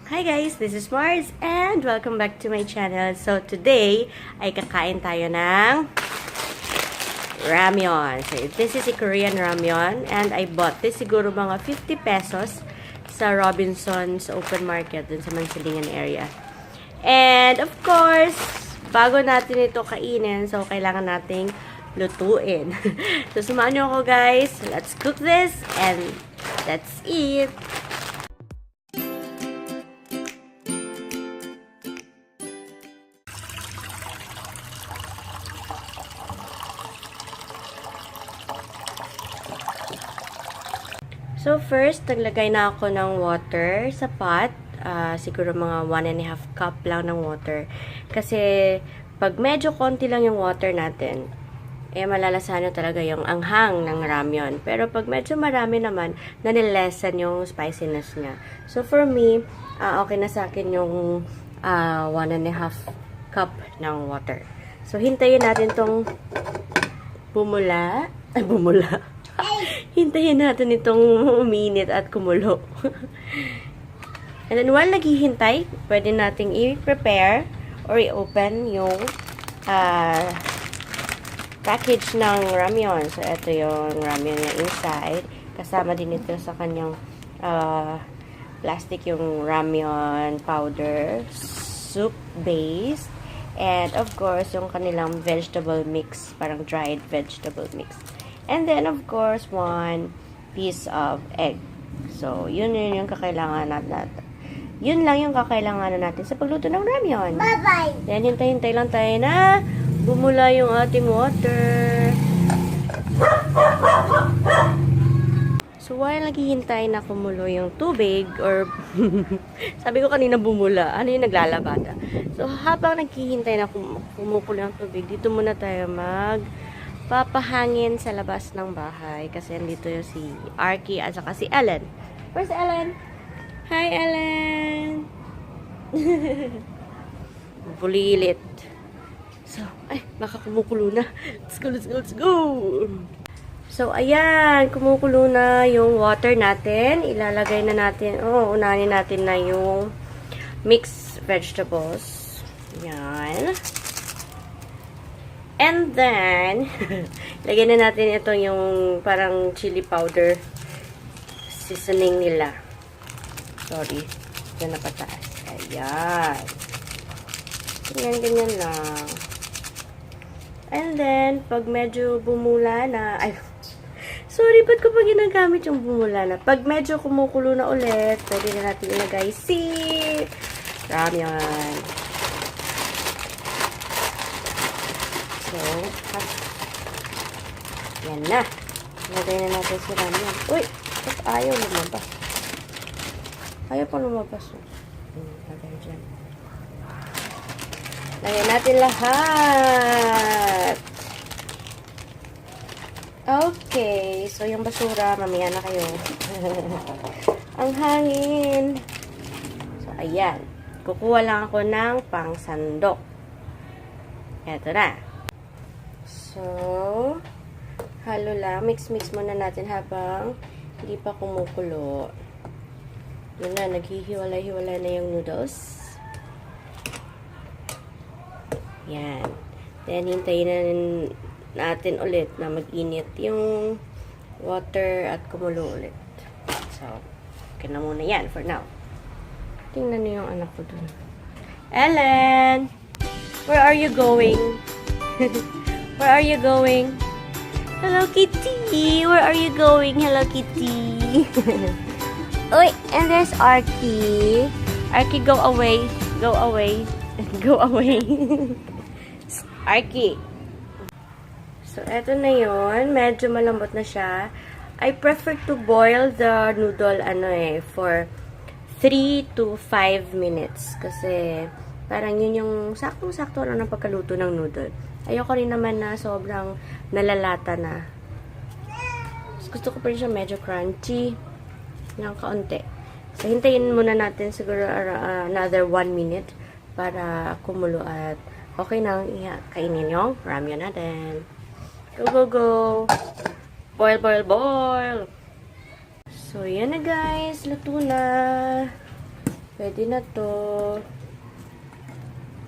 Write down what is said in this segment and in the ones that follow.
Hi guys, this is Mars and welcome back to my channel. So today ay kakain tayo ng ramyeon. So this is a Korean ramyeon and I bought this siguro mga 50 pesos sa Robinson's open market dun sa Mansilingan area. And of course, bago natin ito kainin, so kailangan nating lutuin. So samahan niyo ako guys. Let's cook this and let's eat. So, first, naglagay na ako ng water sa pot. Siguro mga 1.5 cup lang ng water. Kasi, pag medyo konti lang yung water natin, malalasahan nyo talaga yung anghang ng ramyeon. Pero, pag medyo marami naman, nanilessen yung spiciness niya. So, for me, okay na sa akin yung 1.5 cup ng water. So, hintayin natin tong bumula. Hintayin natin itong uminit at kumulo. And then, while naghihintay, pwede nating i-prepare or i-open yung package ng ramyeon. So, ito yung ramyeon niya inside. Kasama din ito sa kanyang plastic yung ramyeon powder, soup base, and of course, yung kanilang vegetable mix, parang dried vegetable mix. And then, of course, 1 piece of egg. So, yun yung kakailangan natin. Yun lang yung kakailangan natin sa pagluto ng ramyeon. Bye-bye! Then, hintay-hintay lang tayo na bumula yung ating water. So, while naghihintay na kumulo yung tubig, or sabi ko kanina bumula, ano yung naglalabada? So, habang naghihintay na kumukulo yung tubig, dito muna tayo papahangin sa labas ng bahay kasi andito yung si Arky at saka si Ellen. Where's Ellen? Hi, Ellen! Bulilit. So, baka kumukulo na. Let's go! So, ayan, kumukulo na yung water natin. Ilalagay na natin, unahin natin na yung mixed vegetables. Ayan. And then, lagyan na natin ito yung parang chili powder seasoning nila. Sorry. Yan na pataas. Ayan. Ganyan lang. And then, pag medyo bumula na, sorry, ba't ko pa ginagamit yung bumula na? Pag medyo kumukulo na ulit, pwede na natin ilagay si ramyeon. So, yan na. Lagay na natin si ramyeon. Uy! Ayaw lumabas. Ayaw pa lumabas. Lagay dyan. Lagay natin lahat. Okay. So, yung basura, mamaya na kayo. Ang hangin. So, ayan. Kukuha lang ako ng pangsandok. Eto na. So, halo lang. Mix-mix muna natin habang hindi pa kumukulo. Yun na, naghihiwalay-hiwalay na yung noodles. Yan. Then, hintayin na natin ulit na mag-init yung water at kumulo ulit. So, okay na muna yan for now. Tingnan niyo yung anak ko dun. Ellen! Where are you going? Where are you going? Hello, Kitty! Where are you going? Hello, Kitty! Uy! And there's Arky. Arky, go away. Go away. Go away. Arky. So, eto na yun. Medyo malambot na siya. I prefer to boil the noodle, for 3 to 5 minutes. Kasi, parang yun yung saktong-sakto lang ng pagkaluto ng noodle. Ayoko rin naman na sobrang nalalata na. Gusto ko pa rin siya medyo crunchy. Ng kaunti. So, hintayin muna natin siguro another 1 minute para kumulo at okay na kainin yung ramyeon natin. Go, go, go! Boil, boil, boil! So, yan na guys. Luto na. Pwede na to.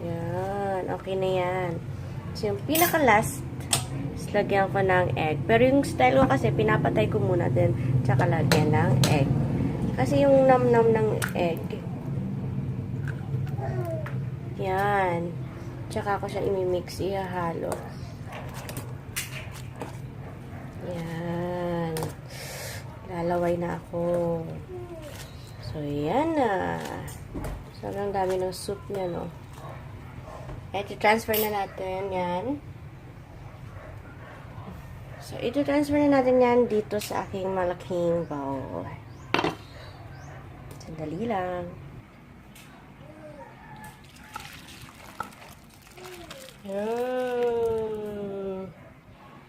Yan. Okay na yan. So, yung pinaka-last, lagyan ko ng egg. Pero yung style ko kasi, pinapatay ko muna din. Tsaka lagyan ng egg. Kasi yung nam-nam ng egg. Yan. Tsaka ko siya imimix, ihahalo. Yan. Lalaway na ako. So, yan na. Sobrang dami ng soup niya, no? I-transfer na natin yan. So, i-transfer na natin yan dito sa aking malaking bowl. Sandali lang. Yan.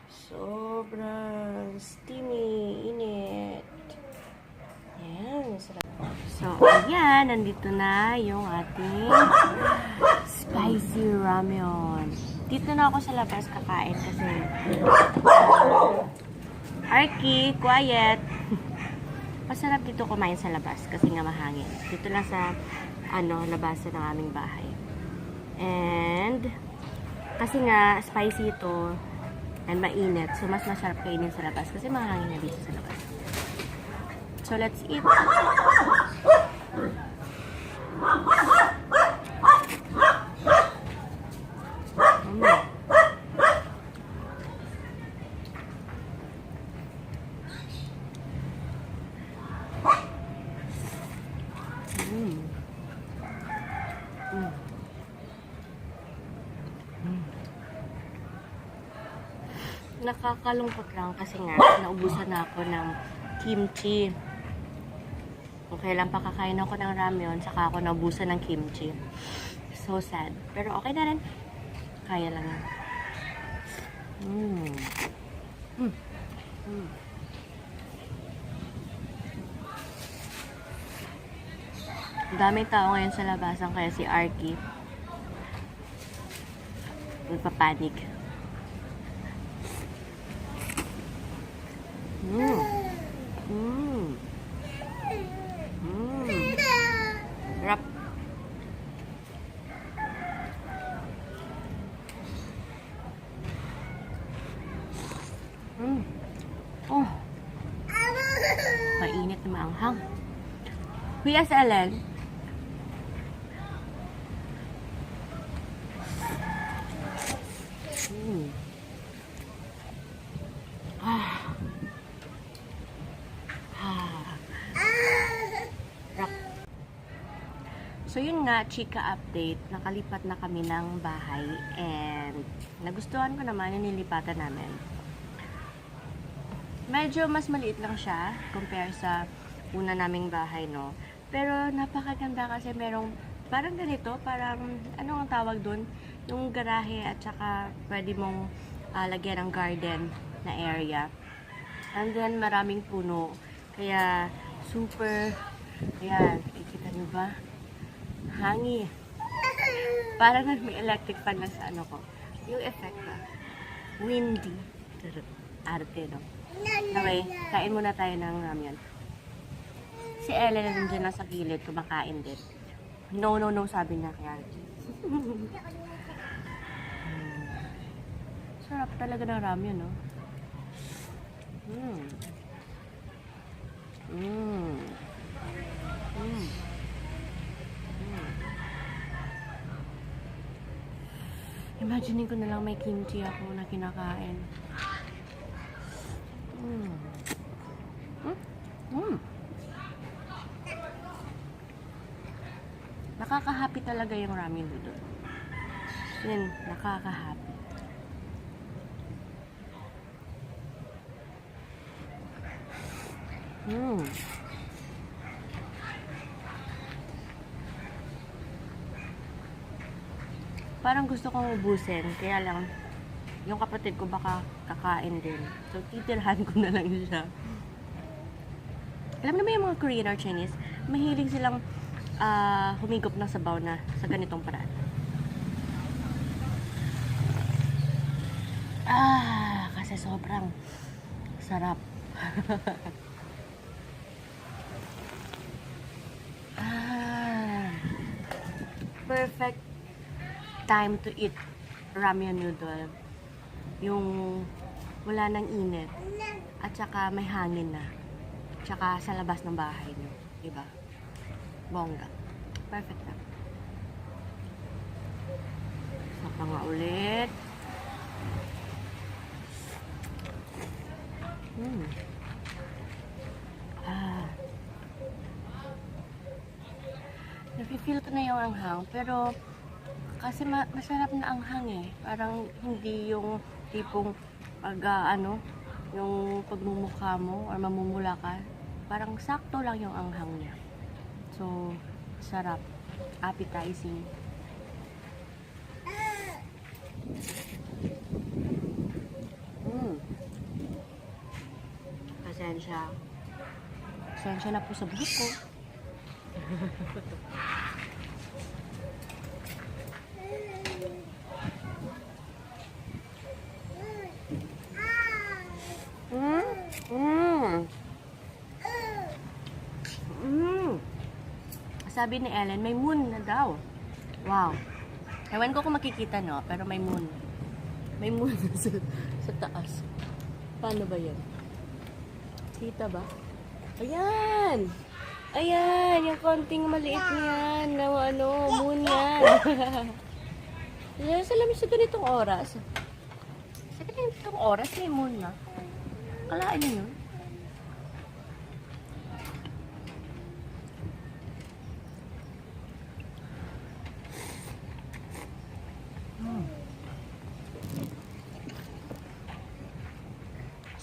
Sobrang steamy, init. Yan. So, ayan. Nandito na yung ating spicy ramyeon. Dito na ako sa labas kakain kasi Arky, quiet. Masarap dito kumain sa labas kasi nga mahangin. Dito lang sa labasan ng aming bahay. And kasi nga spicy ito and mainit. So mas masarap kainin sa labas kasi mahangin na dito sa labas. So let's eat. Nakakalungkot lang kasi nga naubusan na ako ng kimchi. Kung kailan pa kakain ako ng ramyeon, saka ako naubusan ng kimchi. So sad. Pero okay na rin. Kaya lang yan. Daming tao ngayon sa labasan kaya si Arky nagpapanik. Rap. Oh. Mainit na maanghang. Kuya sa Ellen. So yun nga, chika update. Nakalipat na kami ng bahay and nagustuhan ko naman yung nilipatan namin. Medyo mas maliit lang siya compare sa una naming bahay, no? Pero napakaganda kasi merong parang ganito, parang ano ang tawag dun? Yung garahe at saka pwede mong lagyan ng garden na area. And then maraming puno. Kaya super, ayan, ikita nyo ba? Hangi. Parang may electric fan lang sa ano ko. Yung effect ba? Windy. Arte, no? Okay, kain muna tayo ng ramyeon. Si Ellen na din dyan lang sa gilid, kumakain din. No, no, no, sabi niya kaya. Sarap talaga ng ramyeon, no? Imagine ko na lang may kimchi ako na kinakain. Nakaka-happy talaga yung ramen dito. Yan, nakaka-happy. Parang gusto kong ubusin, kaya lang yung kapatid ko baka kakain din. So, titirhan ko na lang siya. Alam naman yung mga Korean or Chinese, mahilig silang humigop ng sabaw na sa ganitong paraan. Kasi sobrang sarap. perfect time to eat ramyeon noodle. Yung wala nang init. At saka may hangin na. Tsaka sa labas ng bahay nyo. Diba? Bongga. Perfect na. Saka nga ulit. Nafe-feel ko na yung anghang. Pero kasi masarap na anghang eh. Parang hindi yung tipong pag yung pagmumukha mo or mamumula ka. Parang sakto lang yung anghang niya. So, sarap. Appetizing. Pasensya. Pasensya na po sa buhok ko. Sabi ni Ellen, may moon na daw. Wow. Ewan ko kung makikita, no? Pero may moon. May moon sa taas. Paano ba yan? Kita ba? Ayan! Ayan! Yung konting maliit niyan. Na moon yan. Sa ganitong oras. Sa ganitong oras, may moon na. Kalaan niyo yun?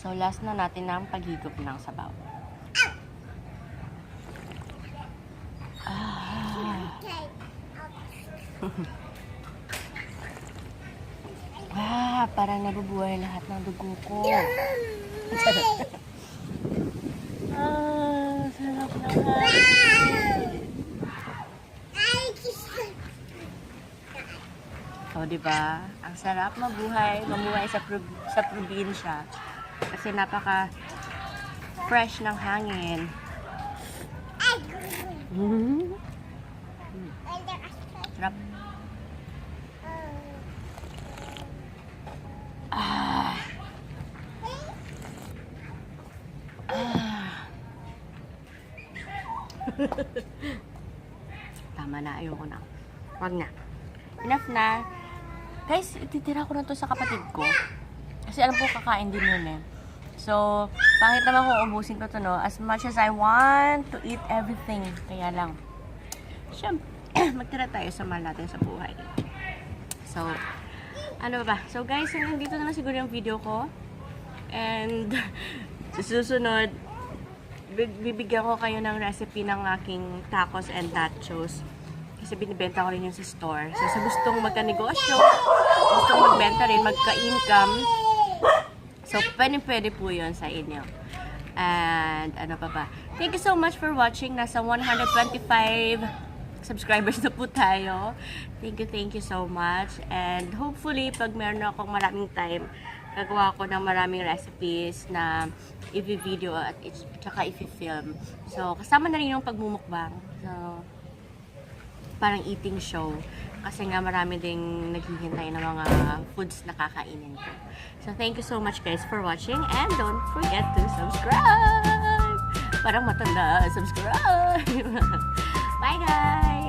So, last na natin ang paghigop ng sabaw. Parang nabubuhay lahat ng dugo ko. Sarap naman. So, diba? Ang sarap mamuhay sa probinsya. Kasi napaka-fresh ng hangin. Sarap. Tama na, ayoko na. Wag na. Enough na. Guys, ititira ko na to sa kapatid ko. Kasi alam ko kakain din yun eh. So, pangit naman kung ubusin ko to, no? As much as I want to eat everything. Kaya lang. Siyempre, magtira tayo sa mahal natin sa buhay. So, ano ba? So guys, nandito na lang siguro yung video ko. And, sa susunod, bibigyan ko kayo ng recipe ng aking tacos and nachos. Kasi binibenta ko rin yung sa store. So, sa gustong magka-negosyo, gustong magbenta rin, magka-income. So, pwede po yun sa inyo. And, ano pa ba? Thank you so much for watching. Nasa 125 subscribers na po tayo. Thank you so much. And, hopefully, pag meron akong maraming time, gagawa ko ng maraming recipes na i-video at tsaka i-film. So, kasama na rin yung pagmumukbang. So, parang eating show. Kasi nga marami ding naghihintay ng mga foods na kakainin ko. So, thank you so much guys for watching. And don't forget to subscribe! Parang matanda, subscribe! Bye guys!